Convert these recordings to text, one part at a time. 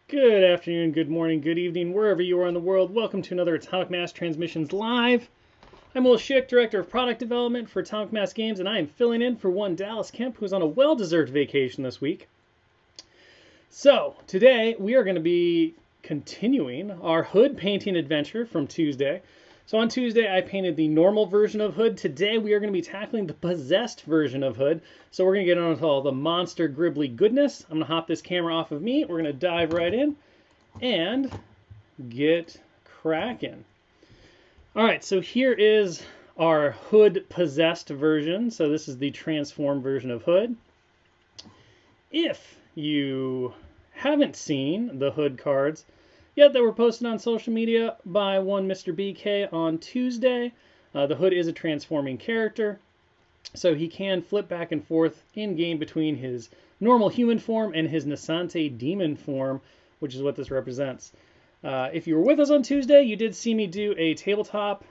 Good afternoon, good morning, good evening, wherever you are in the world. Welcome to another Atomic Mass Transmissions Live. I'm Will Schick, Director of Product Development for Atomic Mass Games, and I am filling in for one Dallas Kemp, who's on a well-deserved vacation this week. So, today we are going to be continuing our Hood painting adventure from Tuesday. So on Tuesday, I painted the normal version of Hood. Today, we are going to be tackling the possessed version of Hood. So we're going to get on with all the monster gribbly goodness. I'm going to hop this camera off of me. We're going to dive right in and get cracking. All right, so here is our Hood possessed version. So this is the transformed version of Hood. If you haven't seen the Hood cards yet that were posted on social media by one Mr. BK on Tuesday, the Hood is a transforming character, so he can flip back and forth in game between his normal human form and his Nasante demon form, which is what this represents. If you were with us on Tuesday, you did see me do a tabletop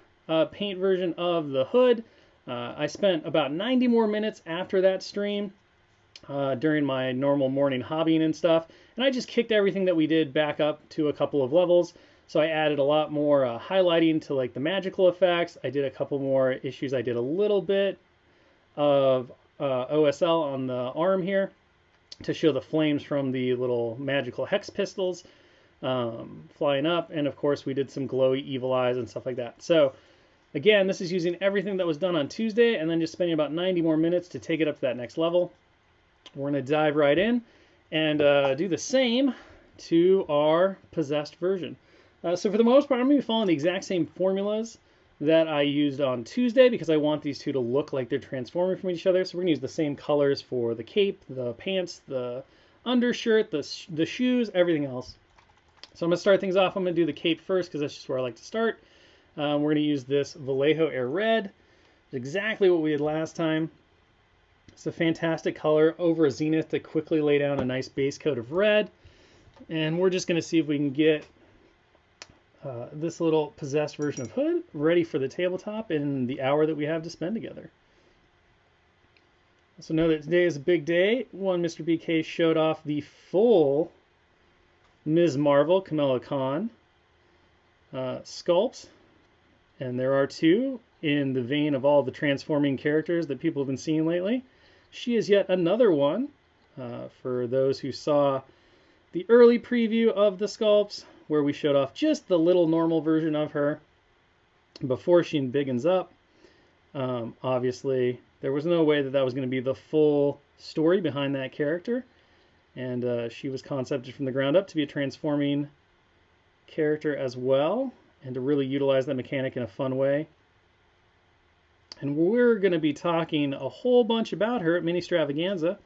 paint version of the Hood. I spent about 90 more minutes after that stream during my normal morning hobbying and stuff, and I just kicked everything that we did back up to a couple of levels. So I added a lot more highlighting to like the magical effects. I did a couple more issues. I did a little bit of OSL on the arm here to show the flames from the little magical hex pistols flying up, and of course we did some glowy evil eyes and stuff like that. So again, this is using everything that was done on Tuesday and then just spending about 90 more minutes to take it up to that next level. We're going to dive right in and do the same to our possessed version. So for the most part, I'm going to be following the exact same formulas that I used on Tuesday because I want these two to look like they're transforming from each other. So we're going to use the same colors for the cape, the pants, the undershirt, the shoes, everything else. So I'm going to start things off. I'm going to do the cape first because that's just where I like to start. We're going to use this Vallejo Air Red. It's exactly what we did last time. It's a fantastic color over a zenith to quickly lay down a nice base coat of red. And we're just going to see if we can get this little possessed version of Hood ready for the tabletop in the hour that we have to spend together. So know that today is a big day. One Mr. BK showed off the full Ms. Marvel, Kamala Khan sculpt. And there are two in the vein of all the transforming characters that people have been seeing lately. She is yet another one. For those who saw the early preview of the sculpts, where we showed off just the little normal version of her before she biggins up. Obviously, there was no way that that was going to be the full story behind that character. And she was concepted from the ground up to be a transforming character as well, and to really utilize that mechanic in a fun way. And we're going to be talking a whole bunch about her at Mini Stravaganza.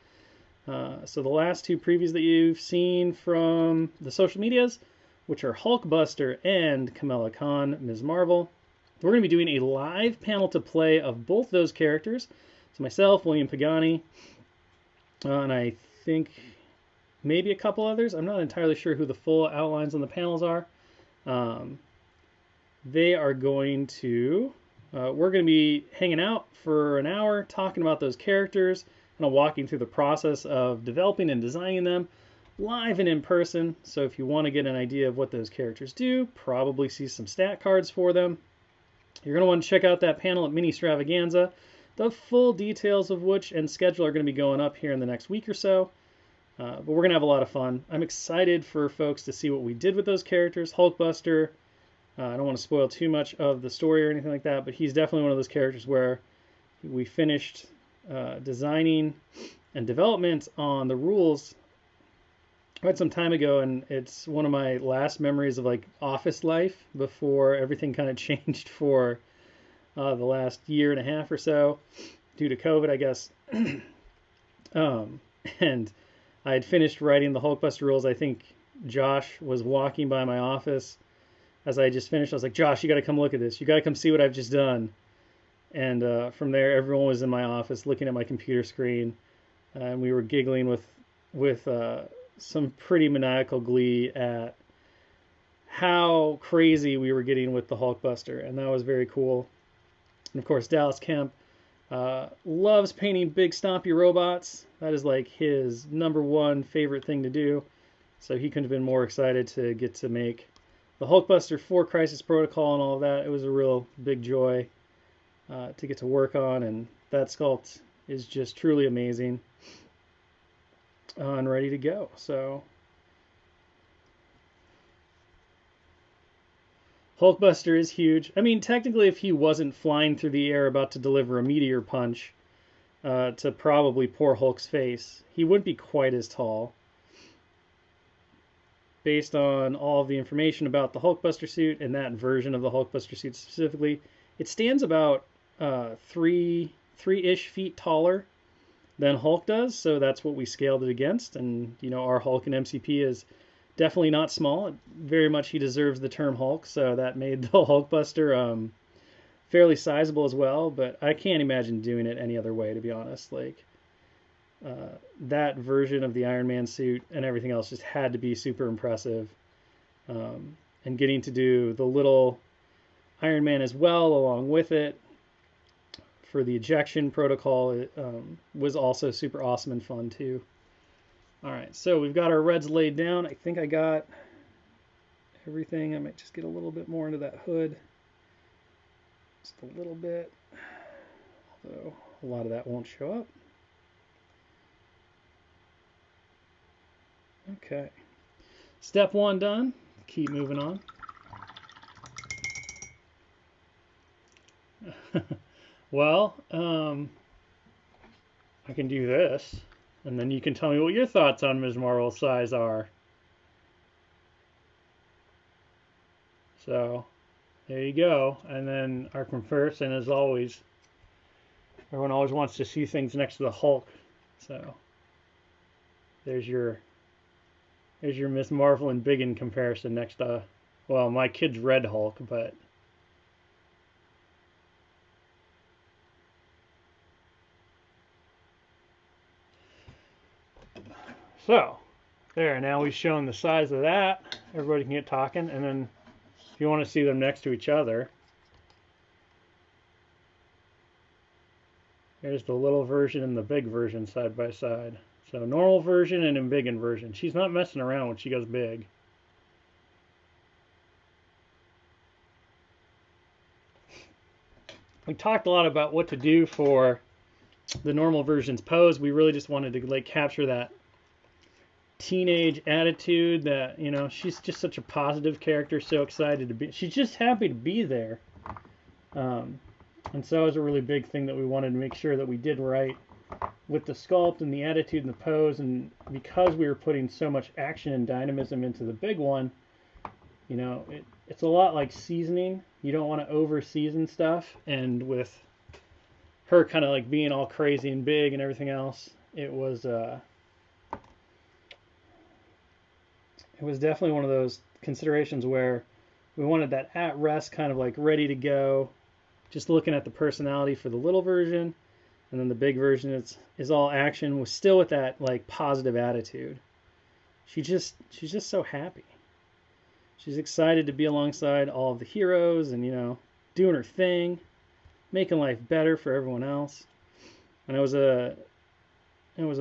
So the last two previews that you've seen from the social medias, which are Hulkbuster and Kamala Khan, Ms. Marvel. We're going to be doing a live panel to play of both those characters. So myself, William Pagani, and I think maybe a couple others. I'm not entirely sure who the full outlines on the panels are. They are going to... we're going to be hanging out for an hour talking about those characters, and walking through the process of developing and designing them live and in person. So if you want to get an idea of what those characters do, probably see some stat cards for them. You're going to want to check out that panel at Mini Stravaganza, the full details of which and schedule are going to be going up here in the next week or so. But we're going to have a lot of fun. I'm excited for folks to see what we did with those characters. Hulkbuster, I don't want to spoil too much of the story or anything like that, but he's definitely one of those characters where we finished designing and development on the rules quite some time ago, and it's one of my last memories of like office life before everything kind of changed for the last year and a half or so due to COVID, I guess. And I had finished writing the Hulkbuster rules. I think Josh was walking by my office as I just finished. I was like, Josh, you got to come look at this. You got to come see what I've just done. And from there, everyone was in my office looking at my computer screen, and we were giggling with some pretty maniacal glee at how crazy we were getting with the Hulkbuster, and that was very cool. And of course, Dallas Kemp loves painting big stompy robots. That is like his #1 favorite thing to do. So he couldn't have been more excited to get to make the Hulkbuster for Crisis Protocol and all of that. It was a real big joy to get to work on, and that sculpt is just truly amazing and ready to go. So Hulkbuster is huge. I mean, technically, if he wasn't flying through the air about to deliver a meteor punch to probably poor Hulk's face, he wouldn't be quite as tall. Based on all of the information about the Hulkbuster suit and that version of the Hulkbuster suit specifically, it stands about three-ish feet taller than Hulk does, so that's what we scaled it against. And you know, our Hulk in MCP is definitely not small. Very much he deserves the term Hulk, so that made the Hulkbuster fairly sizable as well. But I can't imagine doing it any other way, to be honest. Like that version of the Iron Man suit and everything else just had to be super impressive. And getting to do the little Iron Man as well along with it for the ejection protocol was also super awesome and fun too. All right, so we've got our reds laid down. I think I got everything. I might just get a little bit more into that hood. Just a little bit, although a lot of that won't show up. Okay, step one done. Keep moving on. Well, I can do this, and then you can tell me what your thoughts on Ms. Marvel's size are. So, there you go. And then our comparison, as always, everyone always wants to see things next to the Hulk. So, there's your Ms. Marvel and Biggin comparison next to, well, my kid's Red Hulk, but so, there, now we've shown the size of that. Everybody can get talking, and then if you want to see them next to each other, there's the little version and the big version side by side. So normal version and embiggen version. She's not messing around when she goes big. We talked a lot about what to do for the normal version's pose. We really just wanted to like capture that teenage attitude that, you know, she's just such a positive character, so excited to be. She's just happy to be there. And so it was a really big thing that we wanted to make sure that we did right with the sculpt and the attitude and the pose. And because we were putting so much action and dynamism into the big one, you know, it's a lot like seasoning. You don't want to over season stuff. And with her kind of like being all crazy and big and everything else, it was definitely one of those considerations where we wanted that at rest kind of like ready to go, just looking at the personality for the little version, and then the big version is all action, with still with that like positive attitude. She's just so happy. She's excited to be alongside all of the heroes and, you know, doing her thing, making life better for everyone else. And it was a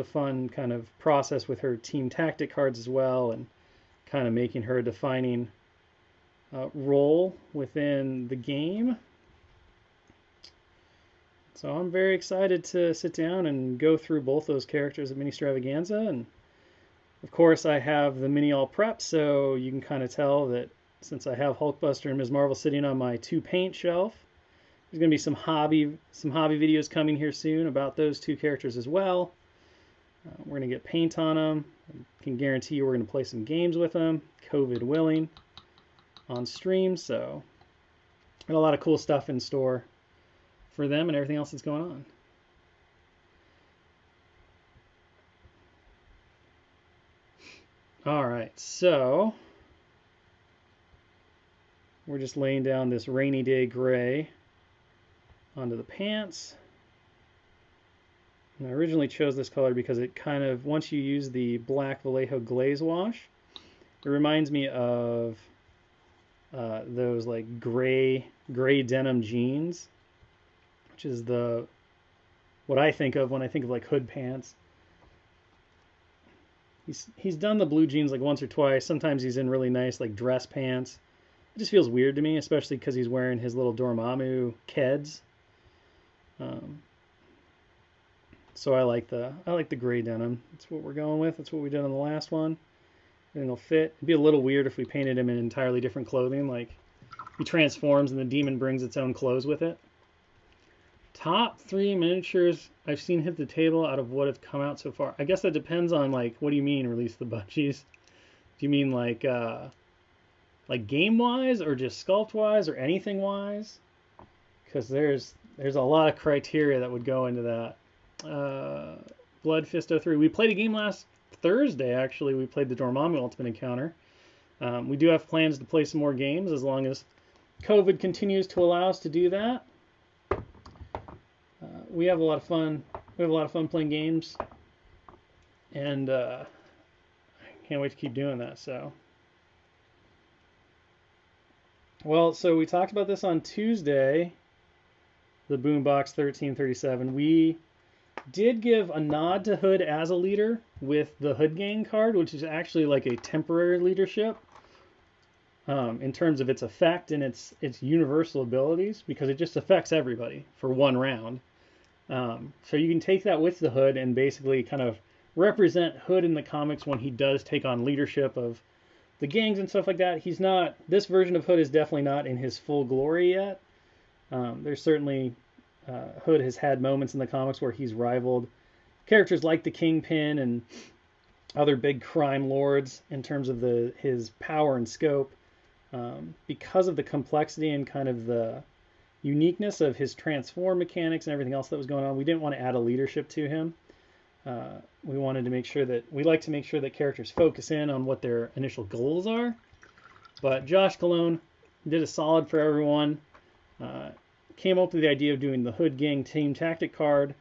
fun kind of process with her team tactic cards as well, and kind of making her a defining role within the game. So I'm very excited to sit down and go through both those characters at Mini Stravaganza. And of course I have the mini all prepped, so you can kind of tell that since I have Hulkbuster and Ms. Marvel sitting on my 2 paint shelf, there's going to be some hobby videos coming here soon about those 2 characters as well. We're going to get paint on them. I can guarantee you we're going to play some games with them, COVID willing, on stream. So got a lot of cool stuff in store for them and everything else that's going on. All right, so we're just laying down this rainy day gray onto the pants. And I originally chose this color because it kind of, once you use the black Vallejo glaze wash, it reminds me of those like gray denim jeans, which is what I think of when I think of like hood pants. He's done the blue jeans like once or twice. Sometimes he's in really nice like dress pants. It just feels weird to me, especially because he's wearing his little Dormammu Keds. Um, so I like the gray denim. That's what we're going with. That's what we did on the last one. Everything will fit. It'd be a little weird if we painted him in entirely different clothing, like he transforms and the demon brings its own clothes with it. Top 3 miniatures I've seen hit the table out of what have come out so far. I guess that depends on like, what do you mean release the budgies? Do you mean like game wise or just sculpt wise or anything wise? Because there's a lot of criteria that would go into that. Blood Fist 03. We played a game last Thursday actually. We played the Dormammu Ultimate Encounter. We do have plans to play some more games as long as COVID continues to allow us to do that. We have a lot of fun. We have a lot of fun playing games, and I can't wait to keep doing that. So we talked about this on Tuesday, the Boombox 1337. We did give a nod to Hood as a leader with the Hood Gang card, which is actually like a temporary leadership in terms of its effect and its universal abilities, because it just affects everybody for one round. So you can take that with the Hood and basically kind of represent Hood in the comics when he does take on leadership of the gangs and stuff like that. He's not, this version of Hood is definitely not in his full glory yet. There's certainly, Hood has had moments in the comics where he's rivaled characters like the Kingpin and other big crime lords in terms of his power and scope. Because of the complexity and kind of the uniqueness of his transform mechanics and everything else that was going on, we didn't want to add a leadership to him. We wanted to make sure that we like to make sure that characters focus in on what their initial goals are. But Josh Colon did a solid for everyone. Came up with the idea of doing the Hood Gang team tactic card,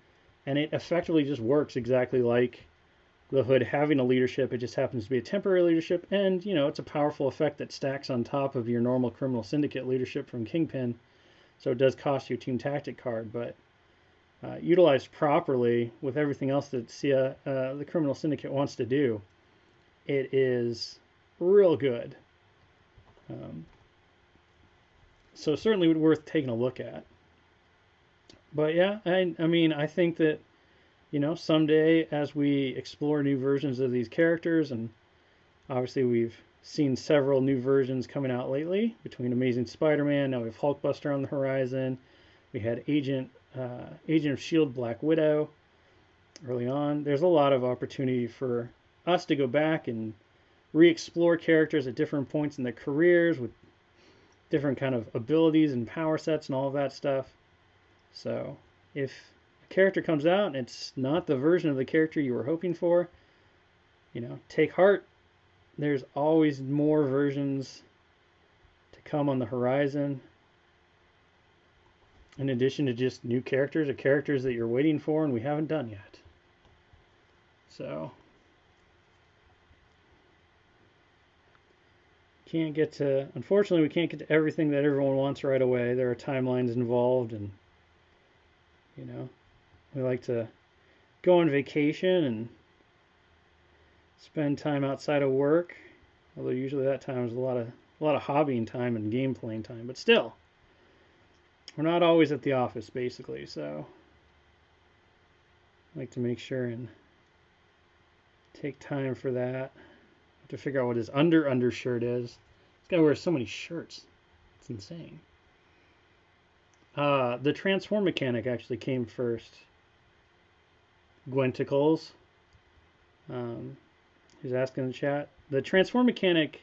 and it effectively just works exactly like the Hood having a leadership. It just happens to be a temporary leadership, and it's a powerful effect that stacks on top of your normal criminal syndicate leadership from Kingpin. So it does cost you a team tactic card, but utilized properly with everything else that the criminal syndicate wants to do, it is real good. So certainly worth taking a look at. But yeah, I mean, I think that someday as we explore new versions of these characters, and obviously we've seen several new versions coming out lately between Amazing Spider-Man. Now we have Hulkbuster on the horizon. We had Agent of S.H.I.E.L.D. Black Widow early on. There's a lot of opportunity for us to go back and re-explore characters at different points in their careers with different kind of abilities and power sets and all of that stuff. So if a character comes out and it's not the version of the character you were hoping for, take heart. There's always more versions to come on the horizon. In addition to just new characters or characters that you're waiting for and we haven't done yet. So unfortunately we can't get to everything that everyone wants right away. There are timelines involved, and we like to go on vacation and spend time outside of work, although usually that time is a lot of hobbying time and game playing time, but still we're not always at the office basically, so I like to make sure and take time for that. I have to figure out what his undershirt is. This guy wears so many shirts, it's insane. The transform mechanic actually came first. Gwenticles. He's asking in the chat. The transform mechanic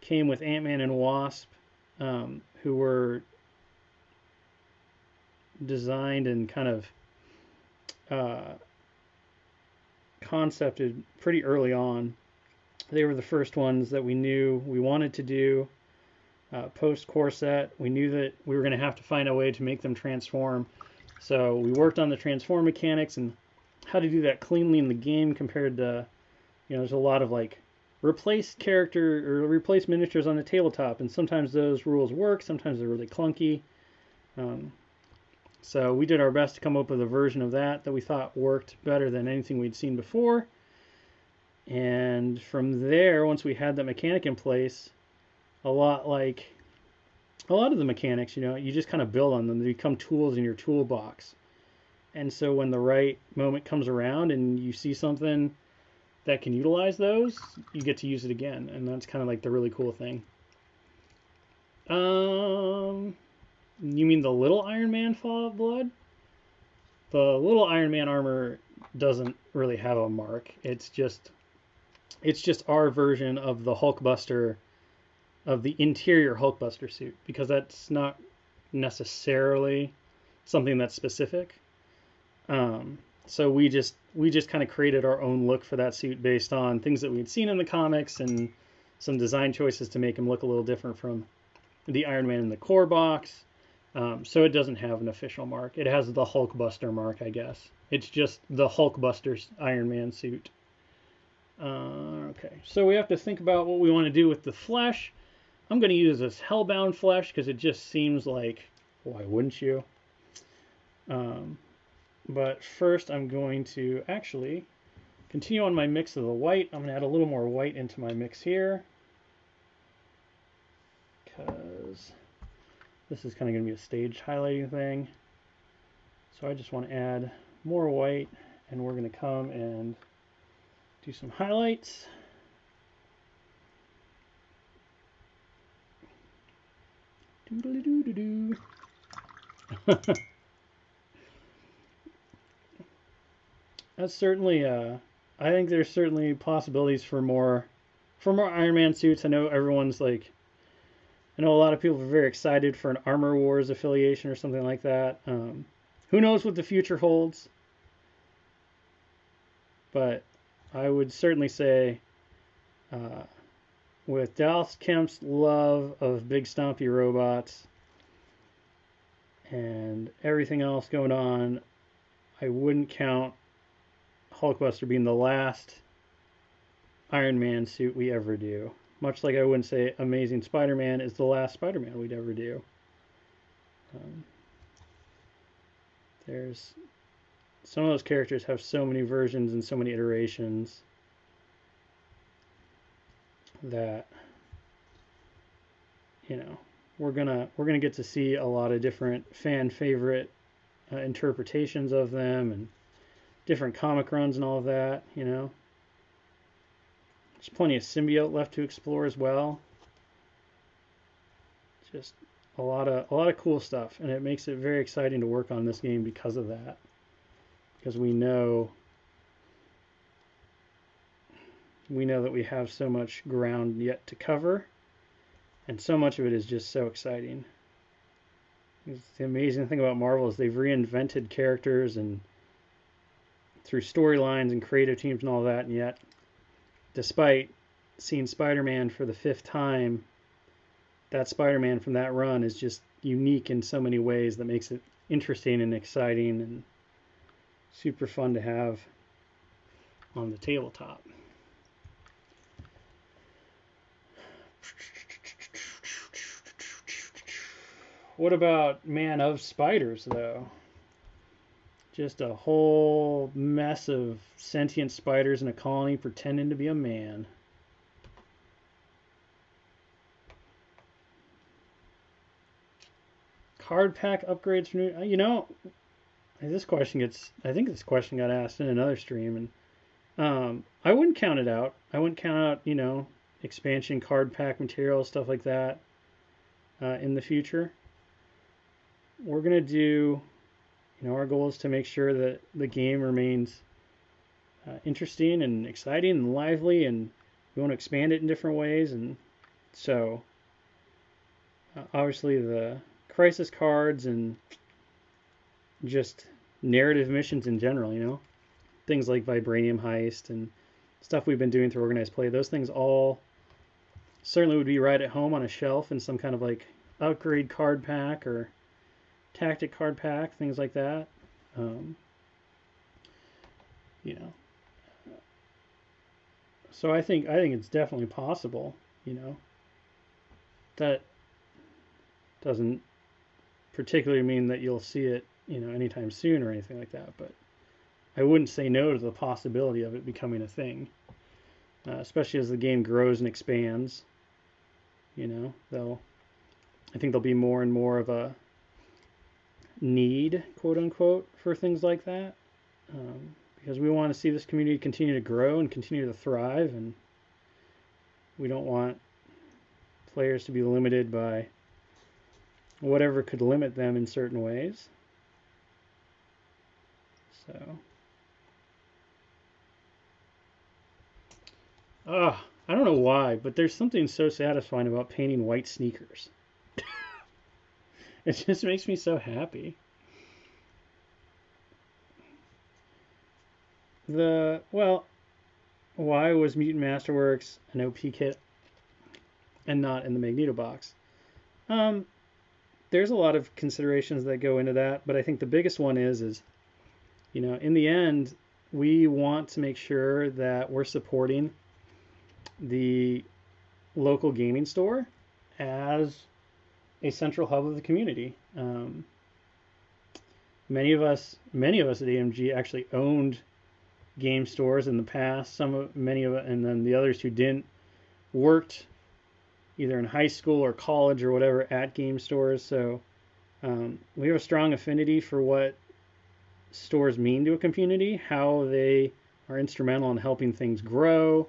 came with Ant-Man and Wasp, who were designed and kind of concepted pretty early on. They were the first ones that we knew we wanted to do. Post-core set, we knew that we were going to have to find a way to make them transform. So we worked on the transform mechanics and how to do that cleanly in the game compared to, there's a lot of like replace character or replace miniatures on the tabletop, and sometimes those rules work, sometimes they're really clunky. So we did our best to come up with a version of that we thought worked better than anything we'd seen before. And from there, once we had that mechanic in place, a lot of the mechanics, you just kind of build on them. They become tools in your toolbox. And so when the right moment comes around and you see something that can utilize those, you get to use it again. And that's kind of like the really cool thing. You mean the little Iron Man Fall of Blood? The little Iron Man armor doesn't really have a mark. It's just our version of the Hulkbuster, of the interior Hulkbuster suit, because that's not necessarily something that's specific. So we just kind of created our own look for that suit based on things that we had seen in the comics and some design choices to make him look a little different from the Iron Man in the core box. So it doesn't have an official mark. It has the Hulkbuster mark, I guess. It's just the Hulkbuster's Iron Man suit. Okay, so we have to think about what we want to do with the flesh. I'm going to use this Hellbound flesh because it just seems like, why wouldn't you? But first I'm going to actually continue on my mix of the white. I'm going to add a little more white into my mix here, because this is kind of going to be a staged highlighting thing. So I just want to add more white, and we're going to come and do some highlights. Doodly-doo-doo-doo. That's certainly, I think there's certainly possibilities for more Iron Man suits. I know I know a lot of people are very excited for an Armor Wars affiliation or something like that. Who knows what the future holds? But I would certainly say, with Dallas Kemp's love of big stompy robots and everything else going on, I wouldn't count Hulkbuster being the last Iron Man suit we ever do. Much like I wouldn't say Amazing Spider-Man is the last Spider-Man we'd ever do. There's some of those characters have so many versions and so many iterations that we're gonna get to see a lot of different fan favorite interpretations of them and different comic runs and all of that. There's plenty of symbiote left to explore as well. Just a lot of cool stuff, and it makes it very exciting to work on this game because of that. Because we know that we have so much ground yet to cover, and so much of it is just so exciting. The amazing thing about Marvel is they've reinvented characters and through storylines and creative teams and all that, and yet, despite seeing Spider-Man for the 5th time, that Spider-Man from that run is just unique in so many ways that makes it interesting and exciting and super fun to have on the tabletop. What about Man of Spiders, though? Just a whole mess of sentient spiders in a colony pretending to be a man. Card pack upgrades for new. This question I think this question got asked in another stream, and I wouldn't count it out. I wouldn't count out, expansion card pack material, stuff like that, in the future. We're gonna do, our goal is to make sure that the game remains interesting and exciting and lively, and we want to expand it in different ways. And so, obviously, the crisis cards and just narrative missions in general, things like Vibranium Heist and stuff we've been doing through organized play, those things all certainly would be right at home on a shelf in some kind of like upgrade card pack or tactic card pack, things like that. So I think it's definitely possible. That doesn't particularly mean that you'll see it, anytime soon or anything like that. But I wouldn't say no to the possibility of it becoming a thing. especially as the game grows and expands. I think there'll be more and more of a need, quote unquote, for things like that, because we want to see this community continue to grow and continue to thrive, and we don't want players to be limited by whatever could limit them in certain ways. So, I don't know why, but there's something so satisfying about painting white sneakers. It just makes me so happy. Well, why was Mutant Masterworks an OP kit and not in the Magneto box? There's a lot of considerations that go into that, but I think the biggest one is in the end, we want to make sure that we're supporting the local gaming store as a central hub of the community. Many of us at AMG actually owned game stores in the past. Many of it, and then the others who didn't worked either in high school or college or whatever at game stores. So we have a strong affinity for what stores mean to a community, how they are instrumental in helping things grow,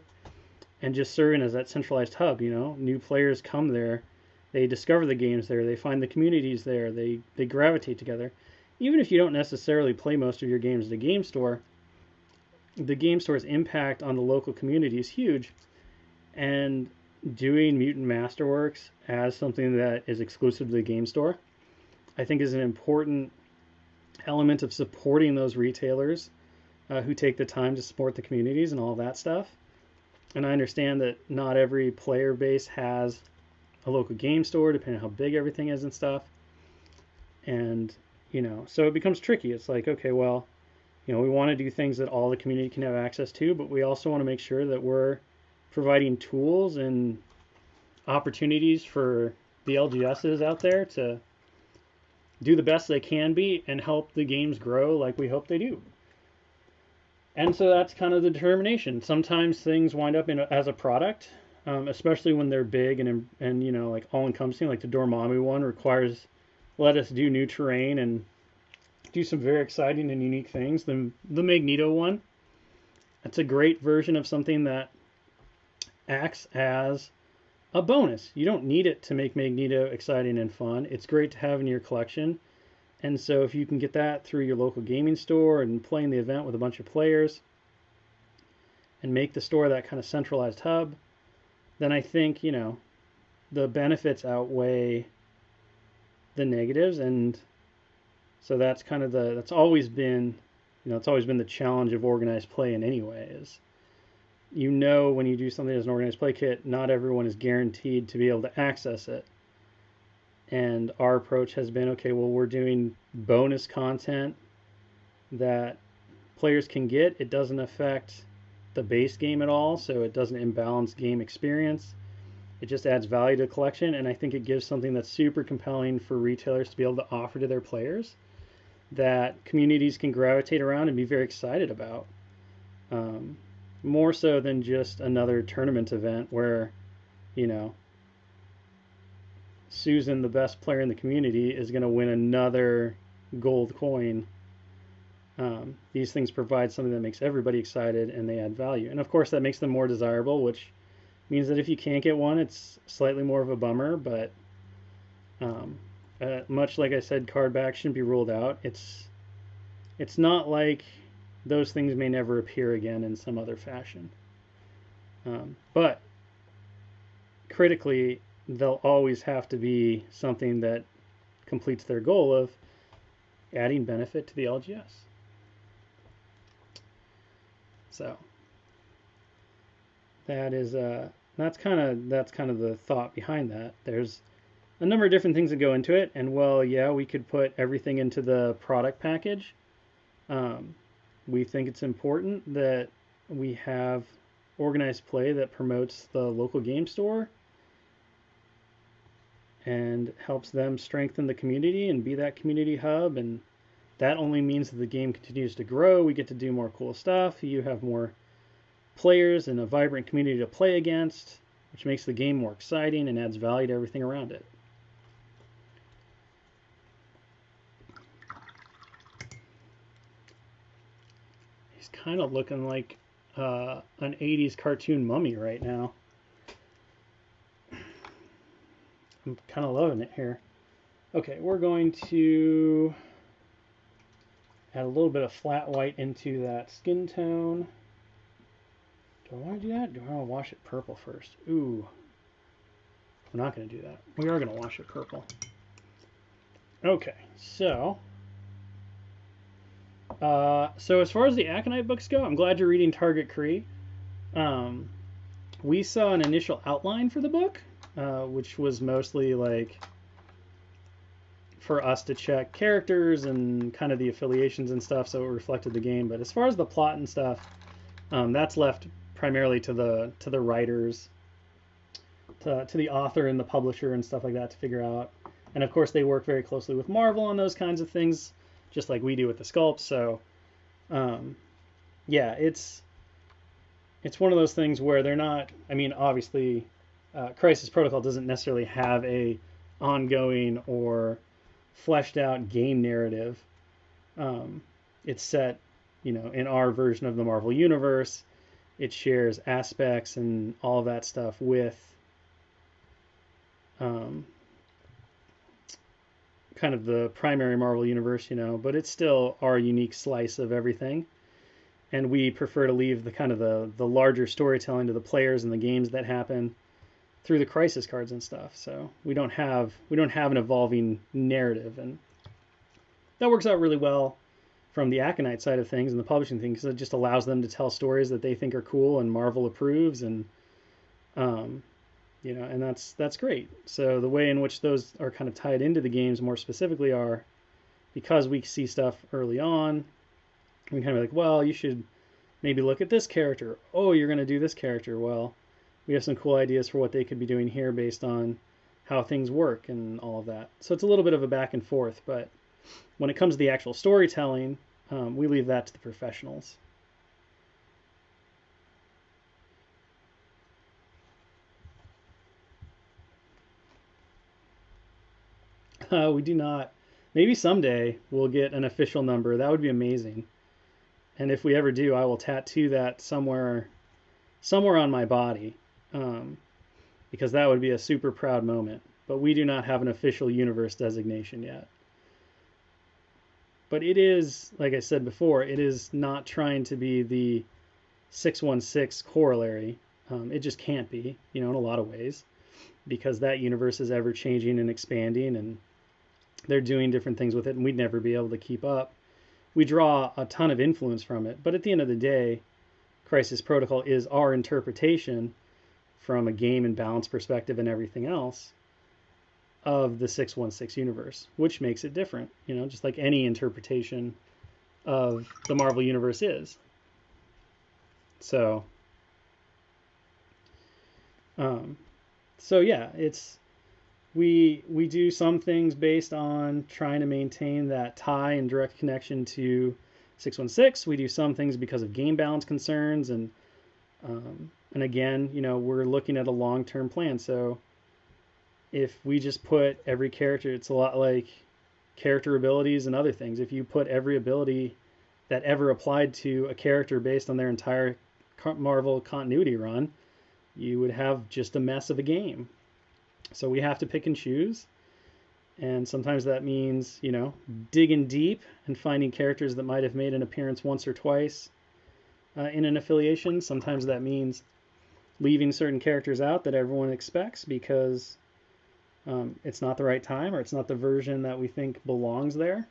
and just serving as that centralized hub. New players come there, they discover the games there, they find the communities there, they gravitate together. Even if you don't necessarily play most of your games at a game store, the game store's impact on the local community is huge. And doing Mutant Masterworks as something that is exclusive to the game store, I think, is an important element of supporting those retailers who take the time to support the communities and all that stuff. And I understand that not every player base has a local game store, depending on how big everything is and stuff. And, so it becomes tricky. It's like, okay, well, we want to do things that all the community can have access to, but we also want to make sure that we're providing tools and opportunities for the LGSs out there to do the best they can be and help the games grow like we hope they do. And so that's kind of the determination. Sometimes things wind up as a product, especially when they're big and like all-encompassing, like the Dormammu one requires let us do new terrain and do some very exciting and unique things. The Magneto one, that's a great version of something that acts as a bonus. You don't need it to make Magneto exciting and fun. It's great to have in your collection. And so if you can get that through your local gaming store and play in the event with a bunch of players and make the store that kind of centralized hub, then I think, the benefits outweigh the negatives. And so that's kind of that's always been, it's always been the challenge of organized play in any way is, when you do something as an organized play kit, not everyone is guaranteed to be able to access it. And our approach has been, okay, well, we're doing bonus content that players can get. It doesn't affect the base game at all, so it doesn't imbalance game experience. It just adds value to the collection, and I think it gives something that's super compelling for retailers to be able to offer to their players that communities can gravitate around and be very excited about. More so than just another tournament event where, Susan, the best player in the community, is going to win another gold coin. These things provide something that makes everybody excited and they add value. And of course that makes them more desirable, which means that if you can't get one, it's slightly more of a bummer, but much like I said, card back shouldn't be ruled out. It's not like those things may never appear again in some other fashion. But critically, they'll always have to be something that completes their goal of adding benefit to the LGS. So that's kind of the thought behind that. There's a number of different things that go into it, and we could put everything into the product package. We think it's important that we have organized play that promotes the local game store and helps them strengthen the community and be that community hub, and that only means that the game continues to grow. We get to do more cool stuff. You have more players and a vibrant community to play against, which makes the game more exciting and adds value to everything around it. He's kind of looking like an 80s cartoon mummy right now. I'm kind of loving it here. Okay, we're going to add a little bit of flat white into that skin tone. Do I want to do that? Do I want to wash it purple first? Ooh. We're not going to do that. We are going to wash it purple. Okay, so as far as the Aconite books go, I'm glad you're reading Target Cree. We saw an initial outline for the book, which was mostly like for us to check characters and kind of the affiliations and stuff, so it reflected the game. But as far as the plot and stuff, that's left primarily to the writers, to the author and the publisher and stuff like that to figure out. And of course, they work very closely with Marvel on those kinds of things, just like we do with the sculpts. So, yeah, it's one of those things where they're not. I mean, obviously, Crisis Protocol doesn't necessarily have a ongoing or fleshed out game narrative. It's set, in our version of the Marvel Universe. It shares aspects and all of that stuff with kind of the primary Marvel Universe, but it's still our unique slice of everything. And we prefer to leave the kind of the larger storytelling to the players and the games that happen through the crisis cards and stuff. So we don't have an evolving narrative, and that works out really well from the Aconite side of things and the publishing thing, because it just allows them to tell stories that they think are cool and Marvel approves, and and that's great. So the way in which those are kind of tied into the games more specifically are because we see stuff early on. We kind of like, well, you should maybe look at this character. Oh, you're going to do this character. Well, we have some cool ideas for what they could be doing here based on how things work and all of that. So it's a little bit of a back and forth, but when it comes to the actual storytelling, we leave that to the professionals. We do not. Maybe someday we'll get an official number. That would be amazing. And if we ever do, I will tattoo that somewhere on my body, because that would be a super proud moment. But we do not have an official universe designation yet. But it is, like I said before, it is not trying to be the 616 corollary. It just can't be, in a lot of ways, because that universe is ever changing and expanding, and they're doing different things with it, and we'd never be able to keep up. We draw a ton of influence from it, but at the end of the day, Crisis Protocol is our interpretation from a game and balance perspective and everything else of the 616 universe, which makes it different, just like any interpretation of the Marvel universe is. So, yeah, we do some things based on trying to maintain that tie and direct connection to 616. We do some things because of game balance concerns, and again, we're looking at a long-term plan. So if we just put every character, it's a lot like character abilities and other things. If you put every ability that ever applied to a character based on their entire Marvel continuity run, you would have just a mess of a game. So we have to pick and choose, and sometimes that means, digging deep and finding characters that might have made an appearance once or twice in an affiliation. Sometimes that means leaving certain characters out that everyone expects because it's not the right time, or it's not the version that we think belongs there.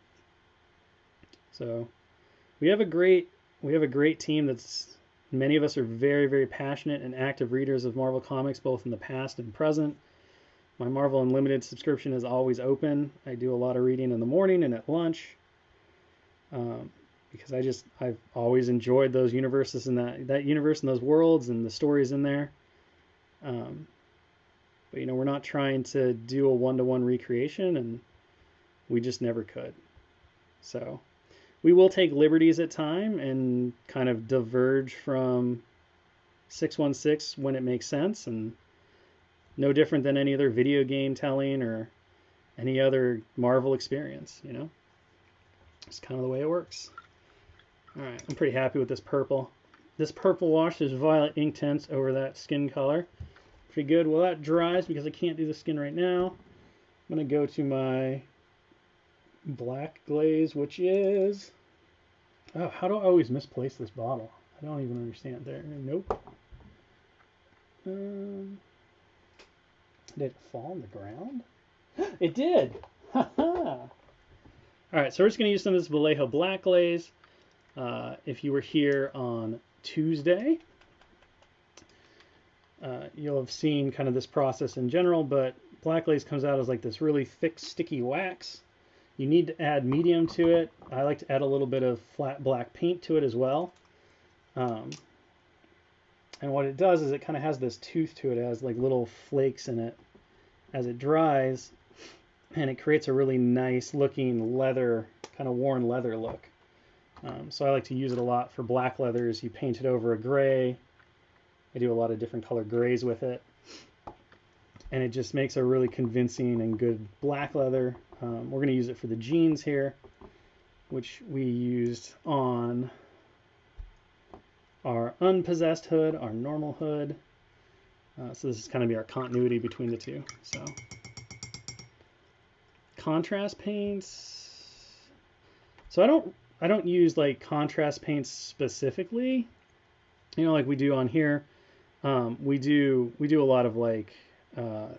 So we have a great team that's, many of us are very, very passionate and active readers of Marvel Comics, both in the past and present. My Marvel Unlimited subscription is always open. I do a lot of reading in the morning and at lunch, because I've always enjoyed those universes and that universe and those worlds and the stories in there. But we're not trying to do a one-to-one recreation, and we just never could. So we will take liberties at time and kind of diverge from 616 when it makes sense, and no different than any other video game telling or any other Marvel experience, you know? It's kind of the way it works. All right, I'm pretty happy with this purple. This purple wash, this violet ink tints over that skin color. Pretty good. Well, that dries because I can't do the skin right now. I'm going to go to my black glaze, which is... Oh, how do I always misplace this bottle? I don't even understand. There. Nope. Did it fall on the ground? It did! All right, so we're just going to use some of this Vallejo black glaze. If you were here on Tuesday, you'll have seen kind of this process in general, but black glaze comes out as like this really thick, sticky wax. You need to add medium to it. I like to add a little bit of flat black paint to it as well. And what it does is it kind of has this tooth to it. It has like little flakes in it as it dries, and it creates a really nice looking leather, kind of worn leather look. So I like to use it a lot for black leathers. You paint it over a gray. I do a lot of different color grays with it. And it just makes a really convincing and good black leather. We're going to use it for the jeans here, which we used on our unpossessed hood, our normal hood. So this is kind of be our continuity between the two. So contrast paints. So I don't use like contrast paints specifically, you know, like we do on here. We do a lot of like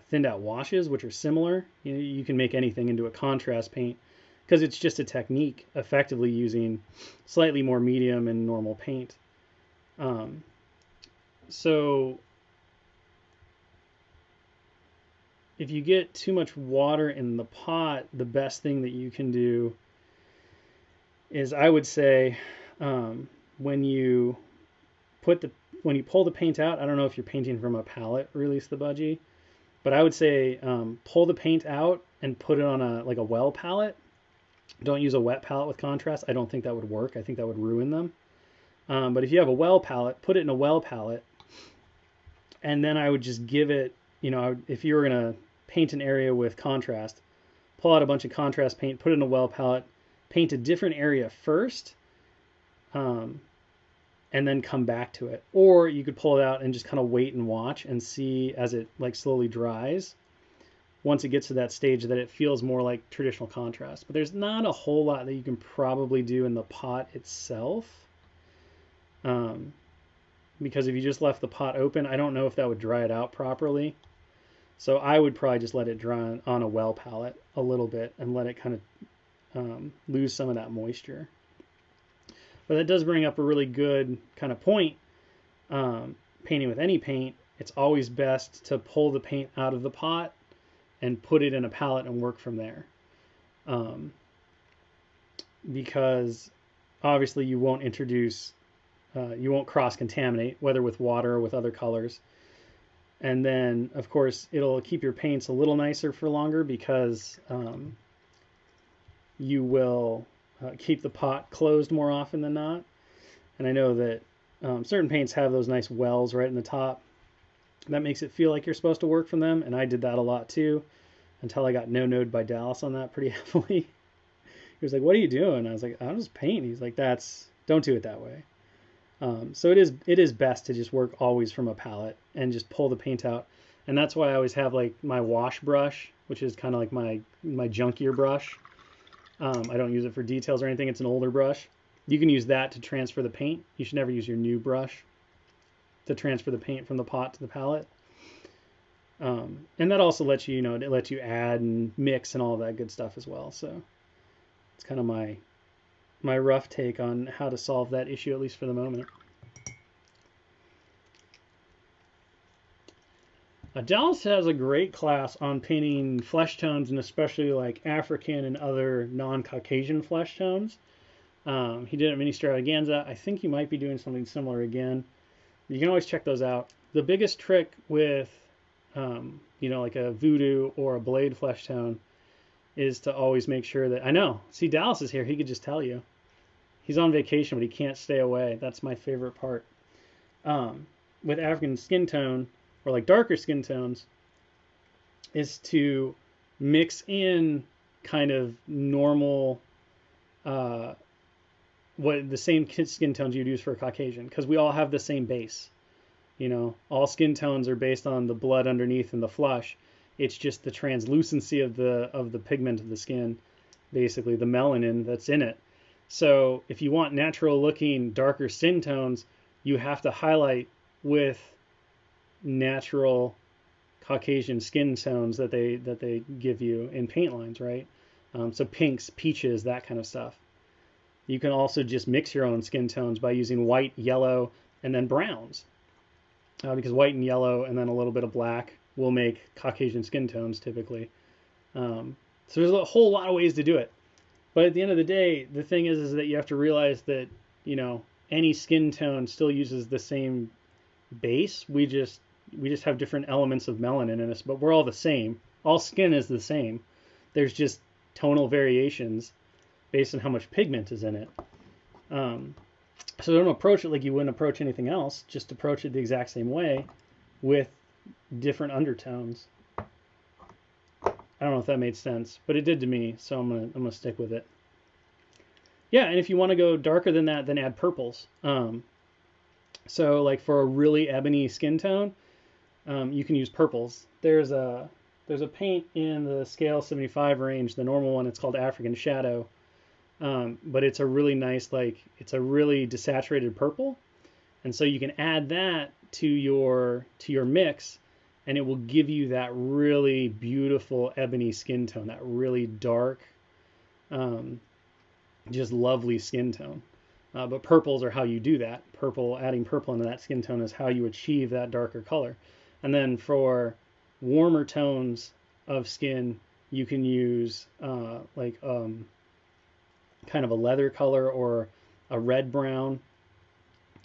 thinned out washes, which are similar. You know, you can make anything into a contrast paint because it's just a technique effectively using slightly more medium and normal paint. So if you get too much water in the pot, the best thing that you can do is, I would say, when you pull the paint out, I don't know if you're painting from a palette, release the budgie, but I would say pull the paint out and put it on a well palette. Don't use a wet palette with contrast. I don't think that would work. I think that would ruin them. But if you have a well palette, put it in a well palette, and then I would just give it, you know, if you were going to paint an area with contrast, pull out a bunch of contrast paint, put it in a well palette, paint a different area first, and then come back to it. Or you could pull it out and just kind of wait and watch and see as it like slowly dries. Once it gets to that stage that it feels more like traditional contrast. But there's not a whole lot that you can probably do in the pot itself. Because if you just left the pot open, I don't know if that would dry it out properly. So I would probably just let it dry on a well palette a little bit and let it kind of lose some of that moisture. But that does bring up a really good kind of point. Painting with any paint, it's always best to pull the paint out of the pot and put it in a palette and work from there. Because obviously you won't you won't cross-contaminate, whether with water or with other colors. And then, of course, it'll keep your paints a little nicer for longer because you will keep the pot closed more often than not. And I know that certain paints have those nice wells right in the top. That makes it feel like you're supposed to work from them, and I did that a lot too, until I got no-no'd by Dallas on that pretty heavily. He was like, "What are you doing?" I was like, "I'm just painting." He's like, "Don't do it that way." So it is best to just work always from a palette and just pull the paint out. And that's why I always have like my wash brush, which is kind of like my junkier brush. I don't use it for details or anything. It's an older brush. You can use that to transfer the paint. You should never use your new brush to transfer the paint from the pot to the palette. And that also lets you, it lets you add and mix and all that good stuff as well. So it's kind of my rough take on how to solve that issue, at least for the moment. Dallas has a great class on painting flesh tones, and especially like African and other non-Caucasian flesh tones. He did it at Mini Stravaganza. I think he might be doing something similar again. You can always check those out. The biggest trick with, like a voodoo or a blade flesh tone is to always make sure that, I know, see, Dallas is here. He could just tell you. He's on vacation, but he can't stay away. That's my favorite part. with African skin tone, or like darker skin tones, is to mix in kind of normal, uh, what the same skin tones you'd use for a Caucasian, because we all have the same base. You know, all skin tones are based on the blood underneath and the flush. It's just the translucency of the pigment of the skin, basically the melanin that's in it. So if you want natural looking darker skin tones, you have to highlight with natural Caucasian skin tones that they give you in paint lines, right? So pinks, peaches, that kind of stuff. You can also just mix your own skin tones by using white, yellow, and then browns. Because white and yellow and then a little bit of black will make Caucasian skin tones typically. So there's a whole lot of ways to do it. But at the end of the day, the thing is that you have to realize that, you know, any skin tone still uses the same base. We just have different elements of melanin in us, but we're all the same. All skin is the same. There's just tonal variations based on how much pigment is in it. So don't approach it like you wouldn't approach anything else. Just approach it the exact same way with different undertones. I don't know if that made sense, but it did to me, so I'm gonna stick with it. Yeah, and if you want to go darker than that, then add purples. So like for a really ebony skin tone, you can use purples. There's a paint in the scale 75 range, the normal one. It's called African Shadow. But it's a really nice, it's a really desaturated purple, and so you can add that to your mix, and it will give you that really beautiful ebony skin tone, that really dark, just lovely skin tone. But purples are how you do that. Adding purple into that skin tone is how you achieve that darker color. And then for warmer tones of skin, you can use kind of a leather color or a red brown,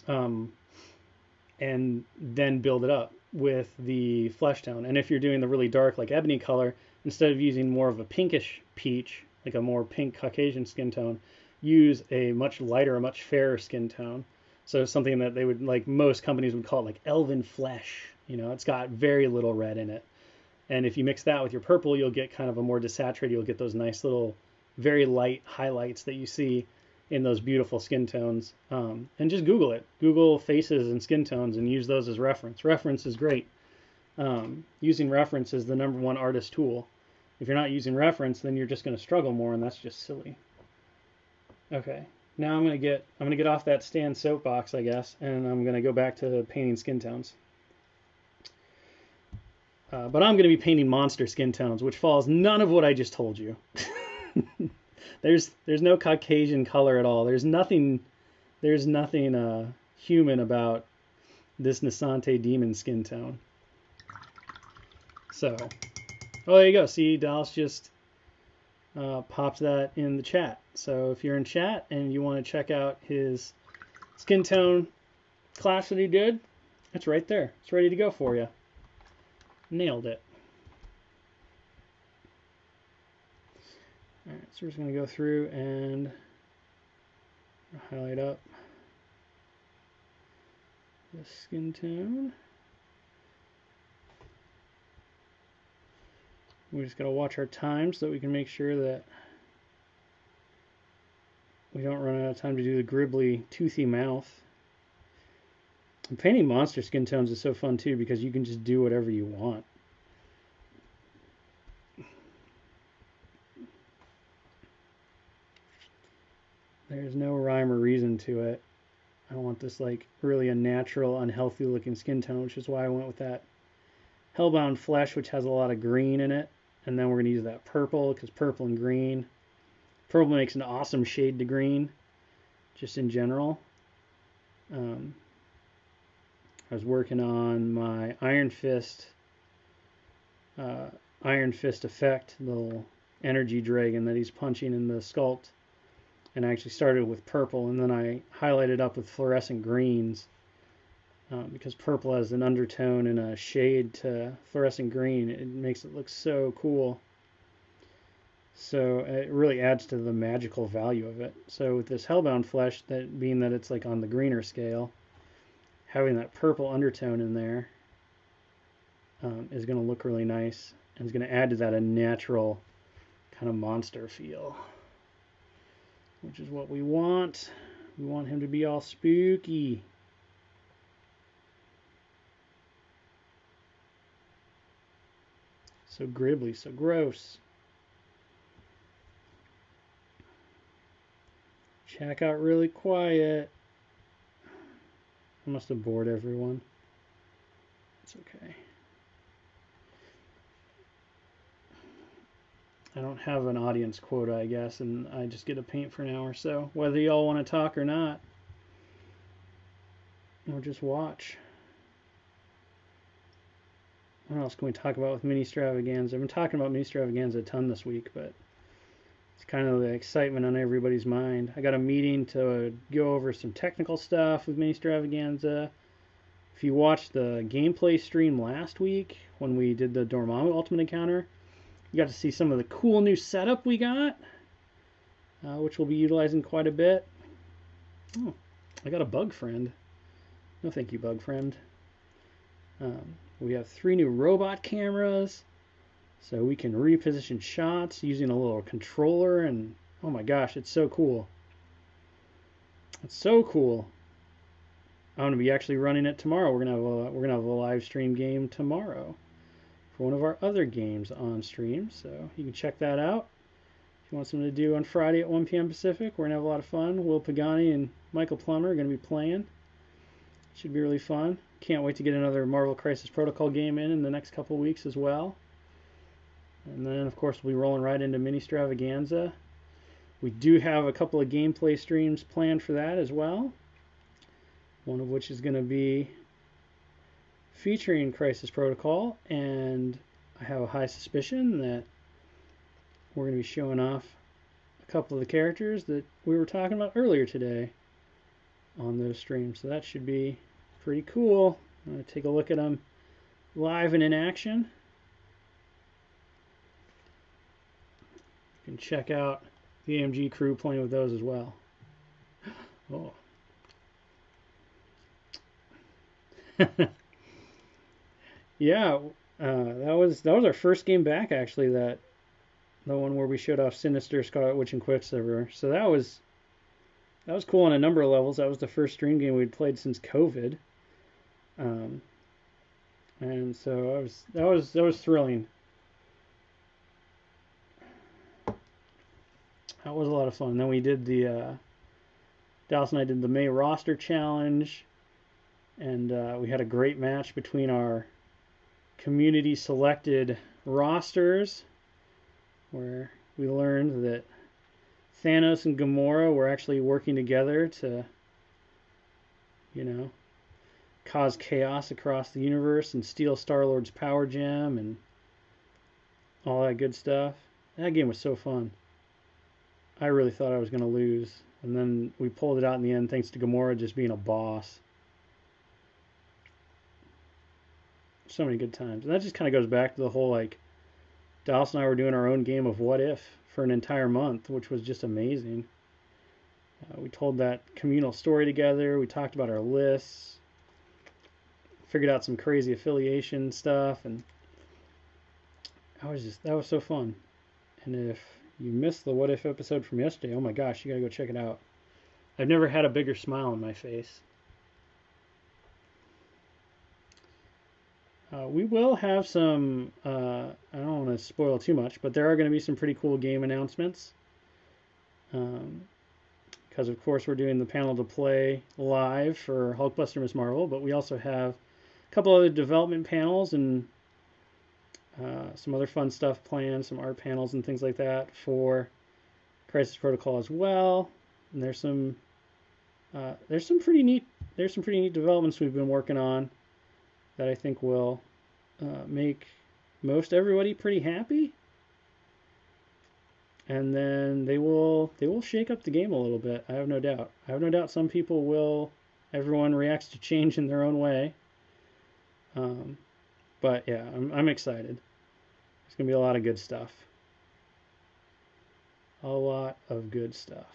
and then build it up with the flesh tone. And if you're doing the really dark, like ebony color, instead of using more of a pinkish peach, like a more pink Caucasian skin tone, use a much lighter, a much fairer skin tone. So something that they would, like most companies would call it, like elven flesh. You know, it's got very little red in it. And if you mix that with your purple, you'll get kind of a more desaturated, you'll get those nice little very light highlights that you see in those beautiful skin tones. And just Google it. Google faces and skin tones and use those as reference. Reference is great. Using reference is the #1 artist tool. If you're not using reference, then you're just going to struggle more, and that's just silly. Okay, now I'm gonna get off that stand soapbox, I guess, and I'm gonna go back to painting skin tones. But I'm gonna be painting monster skin tones, which follows none of what I just told you. There's no Caucasian color at all. There's nothing human about this Nasante demon skin tone. So, oh, there you go. See, Dallas just popped that in the chat. So if you're in chat and you want to check out his skin tone class that he did, it's right there. It's ready to go for you. Nailed it. All right, so we're just going to go through and highlight up the skin tone. We just got to watch our time so that we can make sure that we don't run out of time to do the gribbly, toothy mouth. And painting monster skin tones is so fun too because you can just do whatever you want. There's no rhyme or reason to it. I want this like really a natural, unhealthy looking skin tone, which is why I went with that Hellbound Flesh, which has a lot of green in it. And then we're going to use that purple because purple and green. Purple makes an awesome shade to green, just in general. I was working on my Iron Fist effect, the little energy dragon that he's punching in the sculpt. And I actually started with purple, and then I highlighted up with fluorescent greens because purple has an undertone and a shade to fluorescent green. It makes it look so cool. So it really adds to the magical value of it. So with this Hellbound Flesh, that being that it's like on the greener scale, having that purple undertone in there is going to look really nice, and it's going to add to that a natural kind of monster feel, which is what we want. We want him to be all spooky. So gribbly, so gross. Check out really quiet. I must have bored everyone. It's okay. I don't have an audience quota, I guess, and I just get to paint for an hour or so, whether y'all want to talk or not, or just watch. What else can we talk about with Mini Stravaganza? I've been talking about Mini Stravaganza a ton this week, but it's kind of the excitement on everybody's mind. I got a meeting to go over some technical stuff with Mini Stravaganza. If you watched the gameplay stream last week when we did the Dormammu Ultimate Encounter, you got to see some of the cool new setup we got, which we'll be utilizing quite a bit. Oh, I got a bug friend. No thank you, bug friend. We have 3 new robot cameras, so we can reposition shots using a little controller, and oh my gosh, it's so cool. It's so cool. I'm going to be actually running it tomorrow. We're gonna have a live stream game tomorrow for one of our other games on stream, so you can check that out. If you want something to do on Friday at 1 p.m. Pacific, we're going to have a lot of fun. Will Pagani and Michael Plummer are going to be playing. Should be really fun. Can't wait to get another Marvel Crisis Protocol game in the next couple weeks as well. And then, of course, we'll be rolling right into Mini Stravaganza. We do have a couple of gameplay streams planned for that as well. One of which is going to be featuring Crisis Protocol, and I have a high suspicion that we're going to be showing off a couple of the characters that we were talking about earlier today on those streams. So that should be pretty cool. I'm going to take a look at them live and in action. You can check out the AMG crew playing with those as well. Oh. Yeah, that was our first game back, actually, the one where we showed off Sinister, Scarlet Witch, and Quicksilver. So that was cool on a number of levels. That was the first stream game we'd played since COVID, and so that was thrilling. That was a lot of fun. And then we did Dallas and I did the May roster challenge, and we had a great match between our community selected rosters, where we learned that Thanos and Gamora were actually working together to, cause chaos across the universe and steal Star-Lord's power gem and all that good stuff. That game was so fun. I really thought I was going to lose, and then we pulled it out in the end thanks to Gamora just being a boss. So many good times. And that just kind of goes back to the whole, Dallas and I were doing our own game of What If for an entire month, which was just amazing. We told that communal story together. We talked about our lists, figured out some crazy affiliation stuff, and that was so fun. And if you missed the What If episode from yesterday, oh my gosh, you gotta go check it out. I've never had a bigger smile on my face. We will have some, I don't want to spoil too much, but there are going to be some pretty cool game announcements. Because, of course, we're doing the panel to play live for Hulkbuster Ms. Marvel, but we also have a couple other development panels and some other fun stuff planned, some art panels and things like that for Crisis Protocol as well. And there's some pretty neat developments we've been working on that I think will make most everybody pretty happy, and then they will shake up the game a little bit. I have no doubt. Some people will. Everyone reacts to change in their own way. But yeah, I'm excited. There's gonna be a lot of good stuff. A lot of good stuff.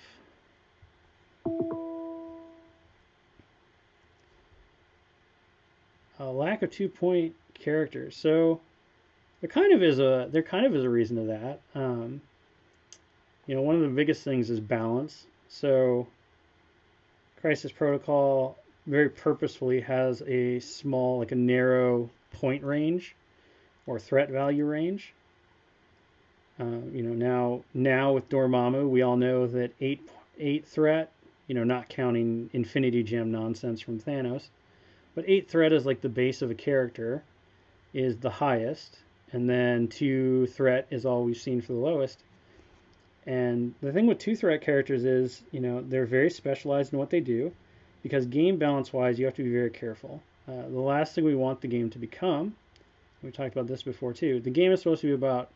A lack of 2-point characters. So there kind of is a reason to that. One of the biggest things is balance. So Crisis Protocol very purposefully has a small, like a narrow point range or threat value range. Now with Dormammu, we all know that eight threat, not counting Infinity Gem nonsense from Thanos, but 8 threat is like the base of a character, is the highest, and then 2 threat is all we've seen for the lowest. And the thing with 2 threat characters is, they're very specialized in what they do, because game balance wise, you have to be very careful. The last thing we want the game to become, we talked about this before too, the game is supposed to be about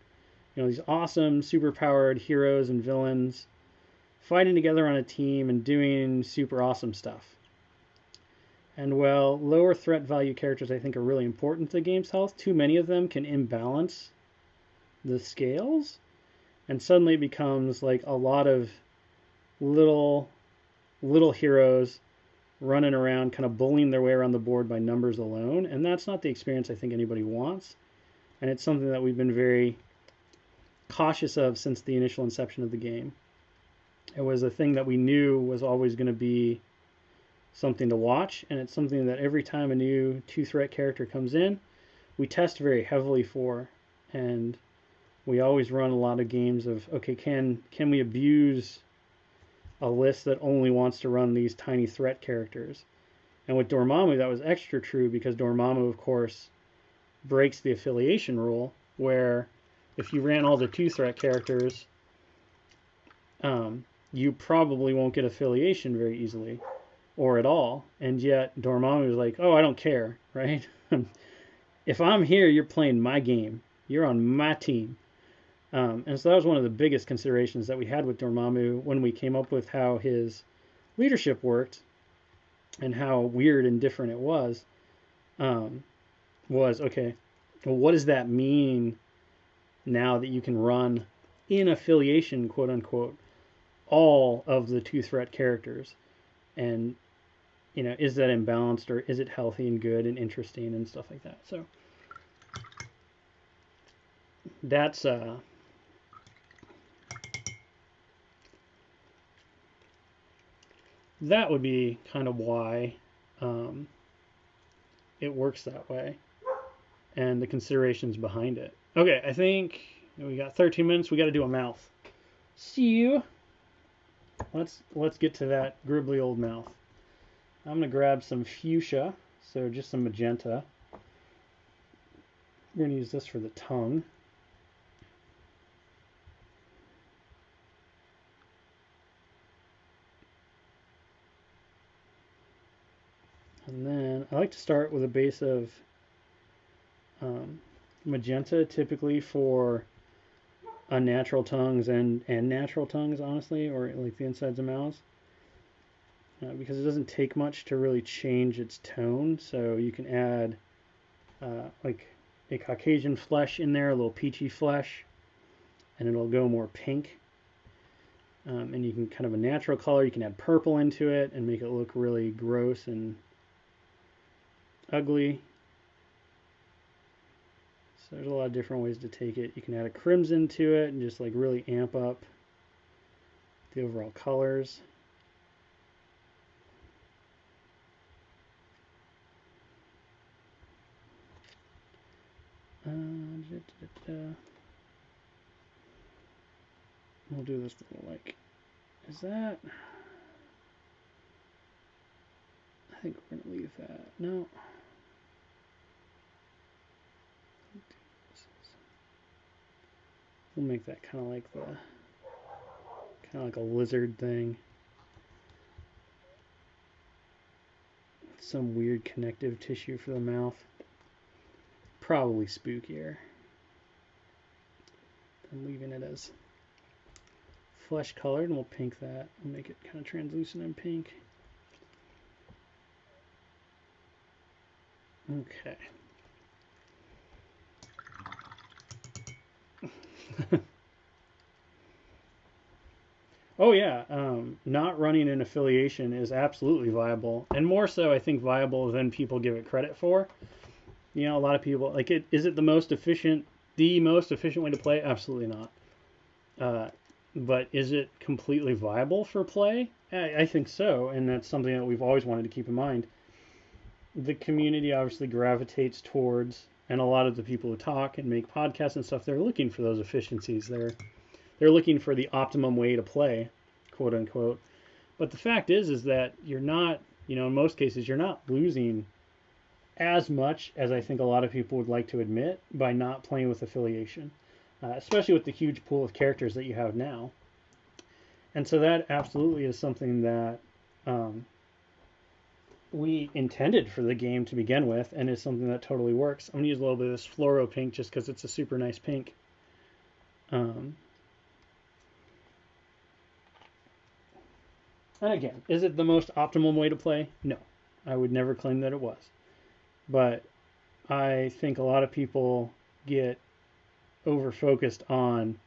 these awesome, super-powered heroes and villains fighting together on a team and doing super awesome stuff. And while lower threat value characters I think are really important to the game's health, too many of them can imbalance the scales, and suddenly it becomes like a lot of little heroes running around kind of bullying their way around the board by numbers alone, and that's not the experience I think anybody wants. And it's something that we've been very cautious of since the initial inception of the game. It was a thing that we knew was always going to be something to watch, and it's something that every time a new 2-threat character comes in, we test very heavily for, and we always run a lot of games of, okay, can we abuse a list that only wants to run these tiny threat characters? And with Dormammu, that was extra true because Dormammu, of course, breaks the affiliation rule, where if you ran all the 2-threat characters, you probably won't get affiliation very easily, or at all. And yet Dormammu is like, oh, I don't care, right? If I'm here, you're playing my game. You're on my team. And so that was one of the biggest considerations that we had with Dormammu when we came up with how his leadership worked and how weird and different it was okay, well, what does that mean now that you can run in affiliation, quote unquote, all of the 2-threat characters? And, is that imbalanced, or is it healthy and good and interesting and stuff like that? So that's that would be kind of why it works that way, and the considerations behind it. Okay, I think we got 13 minutes. We got to do a mouth. So let's get to that gribbly old mouth. I'm gonna grab some fuchsia, so just some magenta. We're gonna use this for the tongue. And then I like to start with a base of magenta, typically for unnatural tongues and natural tongues, honestly, or like the insides of mouths, because it doesn't take much to really change its tone. So you can add like a Caucasian flesh in there, a little peachy flesh, and it'll go more pink. And you can kind of a natural color, you can add purple into it and make it look really gross and ugly. So there's a lot of different ways to take it. You can add a crimson to it and just like really amp up the overall colors. We'll do this little like, is that? I think we're gonna leave that. No. We'll make that kind of like a lizard thing. Some weird connective tissue for the mouth. Probably spookier. I'm leaving it as flesh colored, and we'll pink that. We'll make it kind of translucent and pink. Okay. Oh yeah, not running an affiliation is absolutely viable, and more so, I think, viable than people give it credit for. You know, a lot of people like it. Is it the most efficient way to play? Absolutely not. Uh, but is it completely viable for play? I think so, and that's something that we've always wanted to keep in mind. The community obviously gravitates towards, and a lot of the people who talk and make podcasts and stuff, they're looking for those efficiencies. They're looking for the optimum way to play, quote unquote. But the fact is that you're not, in most cases, you're not losing as much as I think a lot of people would like to admit by not playing with affiliation, especially with the huge pool of characters that you have now. And so that absolutely is something that um, we intended for the game to begin with, and is something that totally works. I'm gonna use a little bit of this fluoro pink just because it's a super nice pink. Um, and again, is it the most optimal way to play? No, I would never claim that it was. But I think a lot of people get over focused on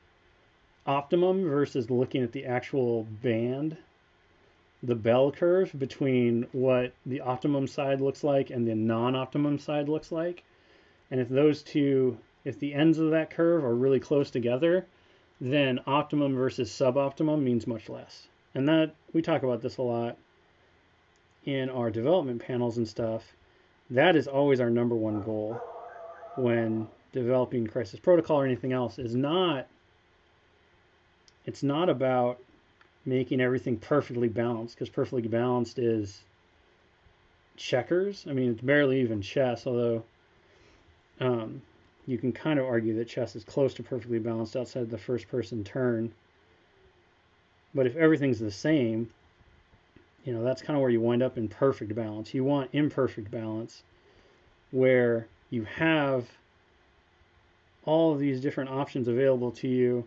optimum versus looking at the actual band, the bell curve between what the optimum side looks like and the non-optimum side looks like. And if the ends of that curve are really close together, then optimum versus suboptimum means much less. And that we talk about this a lot in our development panels and stuff. That is always our number one goal when developing Crisis Protocol or anything else. It's not about making everything perfectly balanced, because perfectly balanced is checkers. I mean, it's barely even chess, although you can kind of argue that chess is close to perfectly balanced outside the first person turn. But if everything's the same, that's kind of where you wind up in perfect balance. You want imperfect balance, where you have all of these different options available to you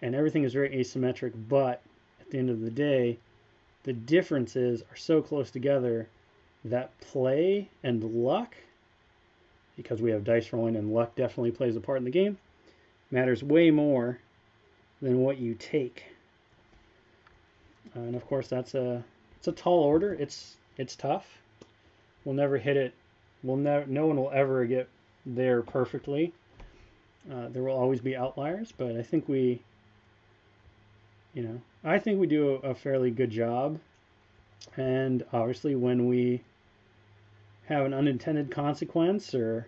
and everything is very asymmetric, but at the end of the day, the differences are so close together that play and luck, because we have dice rolling and luck definitely plays a part in the game, matters way more than what you take. And of course, it's a tall order. It's tough. We'll never hit it. No one will ever get there perfectly. There will always be outliers, but I think we do a fairly good job. And obviously, when we have an unintended consequence or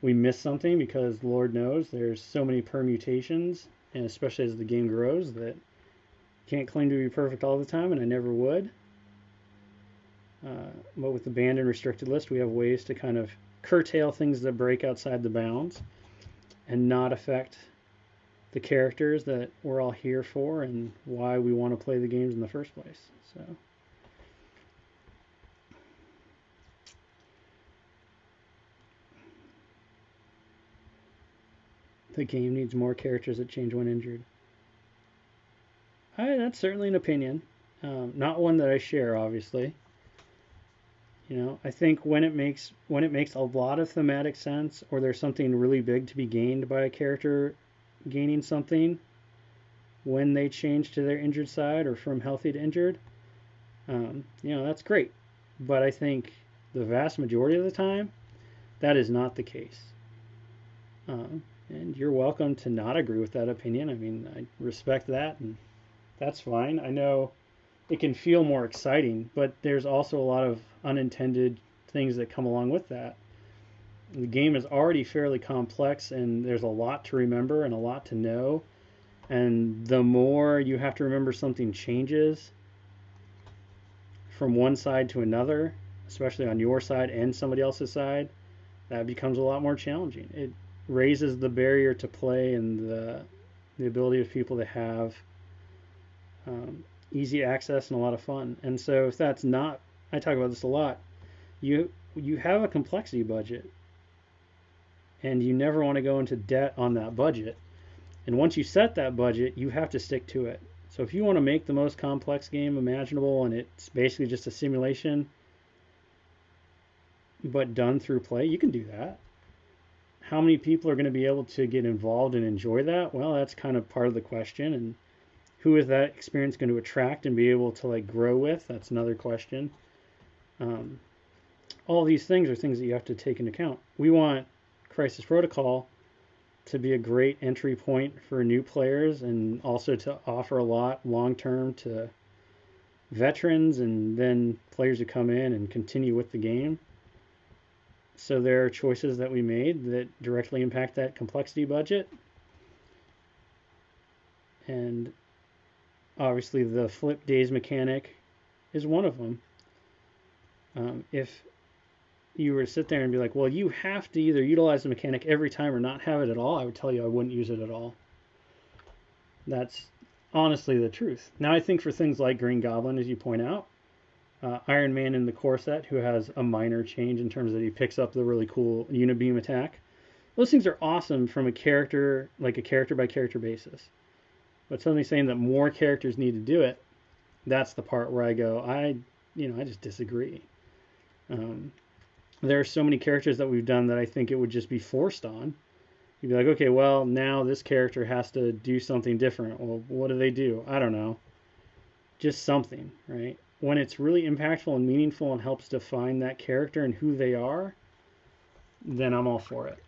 we miss something, because Lord knows there's so many permutations, and especially as the game grows, that can't claim to be perfect all the time, and I never would. But with the banned and restricted list, we have ways to kind of curtail things that break outside the bounds and not affect the characters that we're all here for and why we want to play the games in the first place. So the game needs more characters that change when injured. That's certainly an opinion, not one that I share, obviously. I think when it makes a lot of thematic sense, or there's something really big to be gained by a character gaining something when they change to their injured side or from healthy to injured, that's great. But I think the vast majority of the time, that is not the case. And you're welcome to not agree with that opinion. I mean, I respect that, and that's fine. I know it can feel more exciting, but there's also a lot of unintended things that come along with that. The game is already fairly complex, and there's a lot to remember and a lot to know. And the more you have to remember something changes from one side to another, especially on your side and somebody else's side, that becomes a lot more challenging. It raises the barrier to play and the ability of people to have easy access and a lot of fun. And so if that's not, I talk about this a lot, you have a complexity budget, and you never want to go into debt on that budget. And once you set that budget, you have to stick to it. So if you want to make the most complex game imaginable, and it's basically just a simulation but done through play, you can do that. How many people are going to be able to get involved and enjoy that? Well, that's kind of part of the question. And Who is that experience going to attract and be able to like grow with? That's another question. All these things are things that you have to take into account. We want Crisis Protocol to be a great entry point for new players and also to offer a lot long term to veterans and then players who come in and continue with the game. So there are choices that we made that directly impact that complexity budget. And obviously the flip days mechanic is one of them. If you were to sit there and be like, well, you have to either utilize the mechanic every time or not have it at all, I would tell you I wouldn't use it at all. That's honestly the truth. Now I think for things like Green Goblin, as you point out, Iron Man in the core set, who has a minor change in terms that he picks up the really cool unibeam attack, those things are awesome from a character, like a character by character basis. But suddenly saying that more characters need to do it, that's the part where I go, I just disagree. There are so many characters that we've done that I think it would just be forced on. You'd be like, okay, well, now this character has to do something different. Well, what do? I don't know. Just something, right? When it's really impactful and meaningful and helps define that character and who they are, then I'm all for it.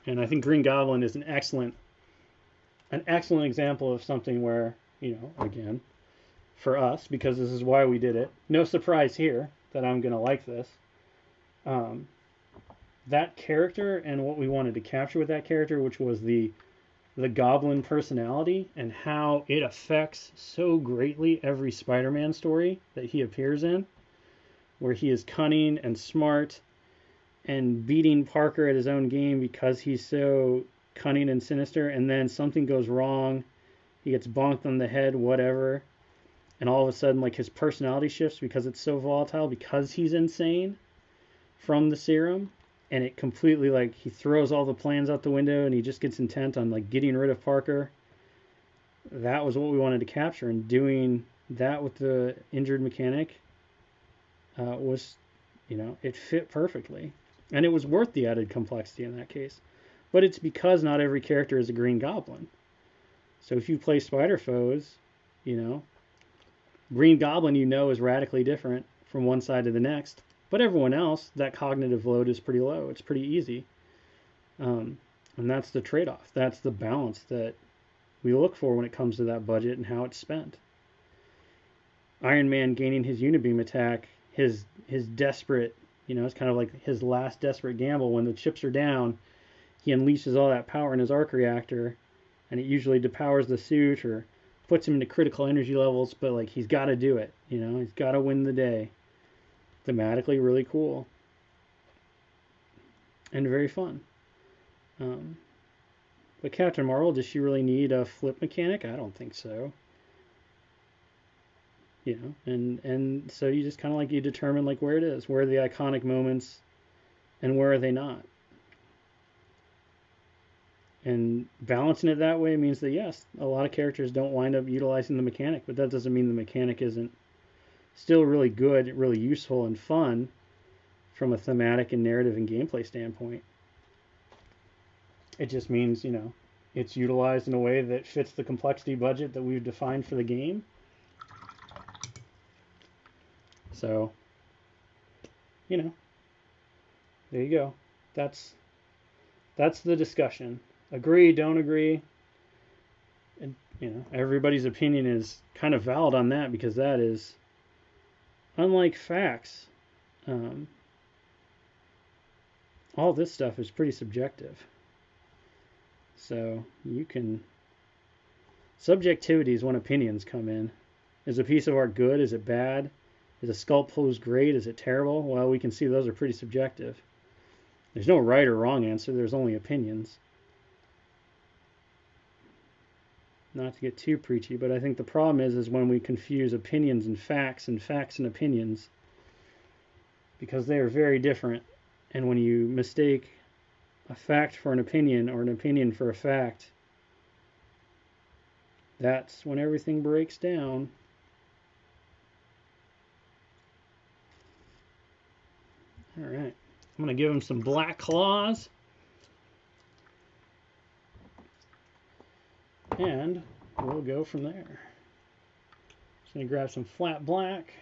And I think Green Goblin is an excellent example of something where, again, for us, because this is why we did it, no surprise here that I'm going to like this. That character and what we wanted to capture with that character, which was the goblin personality and how it affects so greatly every Spider-Man story that he appears in, where he is cunning and smart and beating Parker at his own game because he's so cunning and sinister, and then something goes wrong, he gets bonked on the head, whatever, and all of a sudden like his personality shifts because it's so volatile, because he's insane from the serum, and it completely, like, he throws all the plans out the window and he just gets intent on like getting rid of Parker. That was what we wanted to capture, and doing that with the injured mechanic was, it fit perfectly, and it was worth the added complexity in that case. But it's because not every character is a Green Goblin. So if you play Spider Foes, Green Goblin is radically different from one side to the next. But everyone else, that cognitive load is pretty low. It's pretty easy. And that's the trade-off. That's the balance that we look for when it comes to that budget and how it's spent. Iron Man gaining his unibeam attack, his desperate, it's kind of like his last desperate gamble. When the chips are down, he unleashes all that power in his arc reactor, and it usually depowers the suit or puts him into critical energy levels, but like he's got to do it, he's got to win the day. Thematically really cool and very fun. But Captain Marvel, does she really need a flip mechanic? I don't think so. And so you just kind of like, you determine like where it is, where are the iconic moments and where are they not. And balancing it that way means that, yes, a lot of characters don't wind up utilizing the mechanic, but that doesn't mean the mechanic isn't still really good, really useful and fun from a thematic and narrative and gameplay standpoint. It just means, it's utilized in a way that fits the complexity budget that we've defined for the game. So, there you go. That's the discussion. Agree, don't agree. And, everybody's opinion is kind of valid on that, because that is, unlike facts, all this stuff is pretty subjective. So subjectivity is when opinions come in. Is a piece of art good? Is it bad? Is a sculpt pose great? Is it terrible? Well, we can see those are pretty subjective. There's no right or wrong answer. There's only opinions. Not to get too preachy, but I think the problem is when we confuse opinions and facts and opinions, because they are very different. And when you mistake a fact for an opinion or an opinion for a fact, that's when everything breaks down. All right. I'm going to give him some black claws. And we'll go from there. Just going to grab some flat black.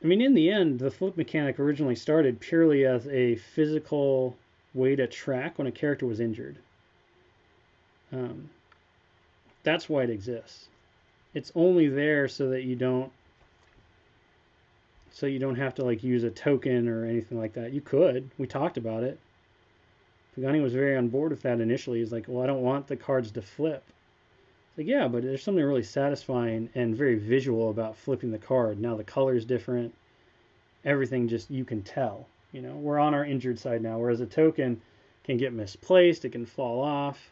I mean, in the end, the flip mechanic originally started purely as a physical way to track when a character was injured. That's why it exists. It's only there so that you don't have to like use a token or anything like that. You could. We talked about it. Pagani was very on board with that initially. He's like, well, I don't want the cards to flip. It's like, yeah, but there's something really satisfying and very visual about flipping the card. Now the color is different. Everything just, you can tell. You know, we're on our injured side now, whereas a token can get misplaced, it can fall off.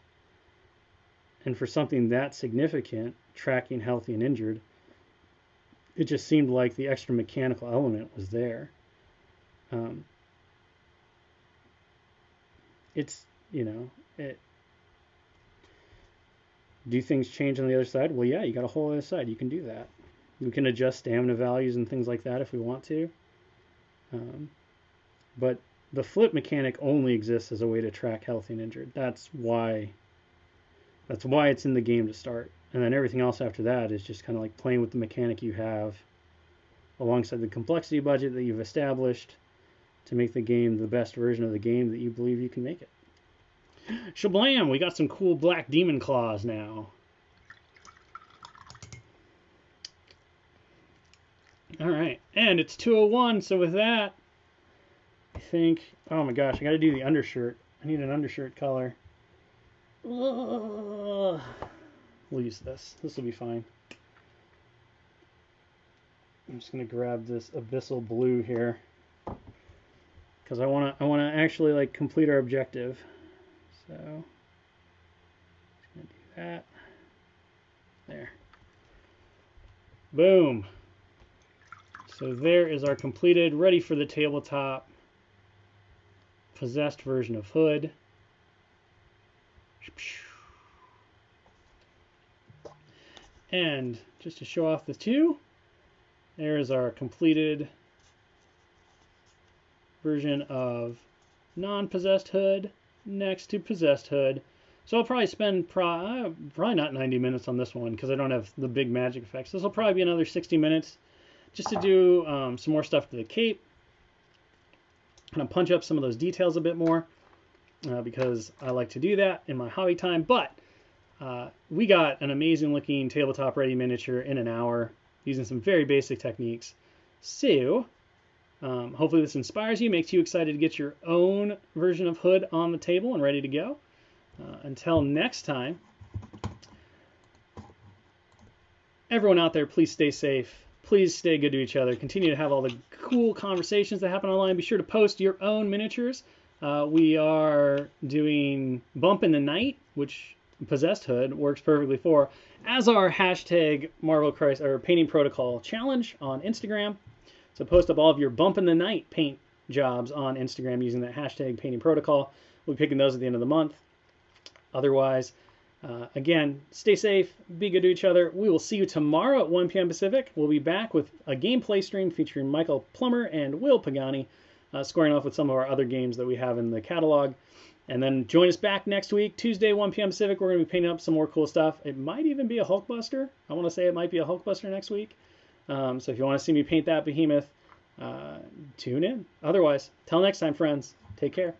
And for something that significant, tracking healthy and injured, it just seemed like the extra mechanical element was there. It's, you know, do things change on the other side? Well, yeah, you got a whole other side. You can do that. We can adjust stamina values and things like that if we want to. But the flip mechanic only exists as a way to track healthy and injured. That's why it's in the game to start. And then everything else after that is just kind of like playing with the mechanic you have alongside the complexity budget that you've established to make the game the best version of the game that you believe you can make it. Shablam! We got some cool black demon claws now. Alright, and it's 201, so with that, I think, oh my gosh, I gotta do the undershirt. I need an undershirt color. We'll use this. This will be fine. I'm just gonna grab this abyssal blue here because I wanna actually like complete our objective. So just gonna do that. There. Boom. So there is our completed, ready for the tabletop, possessed version of Hood. And just to show off the two, there is our completed version of non-possessed Hood next to possessed Hood. So I'll probably spend probably not 90 minutes on this one because I don't have the big magic effects. This will probably be another 60 minutes just to do some more stuff to the cape. Kind of punch up some of those details a bit more because I like to do that in my hobby time. But we got an amazing looking tabletop ready miniature in an hour using some very basic techniques. So hopefully this inspires you, makes you excited to get your own version of Hood on the table and ready to go. Until next time, everyone out there, please stay safe. Please stay good to each other. Continue to have all the cool conversations that happen online. Be sure to post your own miniatures. We are doing Bump in the Night, which Possessed Hood works perfectly for, as our hashtag Marvel Crisis or Painting Protocol challenge on Instagram. So post up all of your Bump in the Night paint jobs on Instagram using that hashtag Painting Protocol. We'll be picking those at the end of the month. Otherwise, again, stay safe, be good to each other. We will see you tomorrow at 1 p.m. Pacific. We'll be back with a gameplay stream featuring Michael Plummer and Will Pagani, squaring off with some of our other games that we have in the catalog. And then join us back next week, Tuesday, 1 p.m. Pacific. We're going to be painting up some more cool stuff. It might even be a Hulkbuster. I want to say it might be a Hulkbuster next week. So if you want to see me paint that behemoth, tune in. Otherwise, till next time, friends, take care.